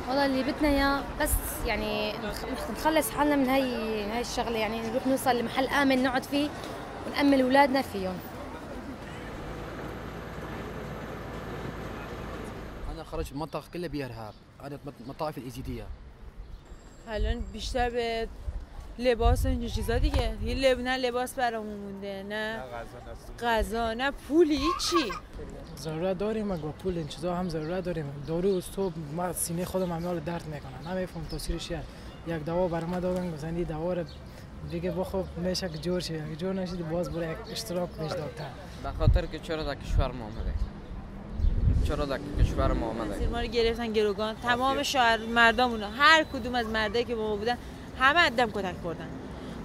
والله اللي بدنا اياه بس يعني نخلص حالنا من هاي الشغله، يعني نروح نوصل لمحل امن نقعد فيه ونأمل اولادنا فيهم. انا خرجت المنطقه كلها بها ارهاب، انا مطائف الازيديه. الان بیشتر به لباس و اینجور چیزا دیگه، نه لباس برامون مونده، نه غذا، نه پول، هیچی. ضرورت داریم و پول این چیزا هم ضرورت داریم. دارو صبح ما سینه خودم عمال درد میکنه، نمیفهم تاثیرش چیه. یک دوا برام دادن، گفتن این دوا رو دیگه بخور میشه که جور شه، اگه جور نشید باز برای اشتراک بهش دکتر. به خاطر که چرا در کشور ما آمده، چرا در کشور ما آمده، ما رو گرفتن گروگان، تمام شهر مردامونا، هر کدوم از مردایی که با ما بودن همه عدم کتک خوردن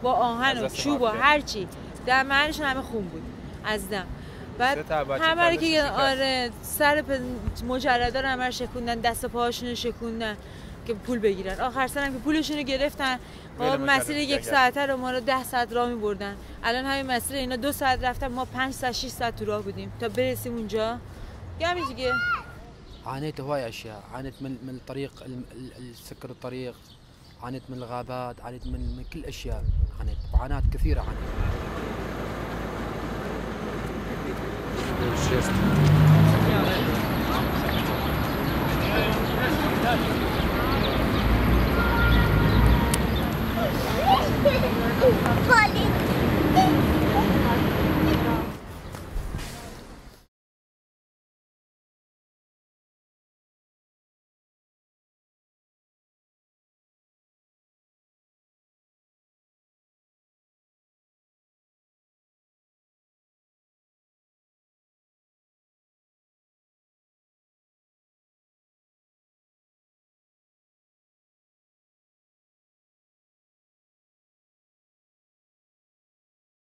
با آهن و چوب و هر چی، دهنشون همه خون بود از دم. بعد همه رو که آره سر مجردا رو همه رو شکوندن، دست و پاهاشون رو شکوندن که پول بگیرن. آخر سر هم که پولشون رو گرفتن، مسیر 1 ساعته رو ما رو 10 ساعت راه می‌بردن. الان همین مسیر اینا 2 ساعت رفتن، ما 5 ساعت 6 ساعت تو راه بودیم تا برسیم اونجا. همین دیگه. عانيت هواي اشياء، عانيت من الطريق، سكر الطريق، عانيت من الغابات، عانيت من كل اشياء، عانيت معاناة كثيرة عانيت.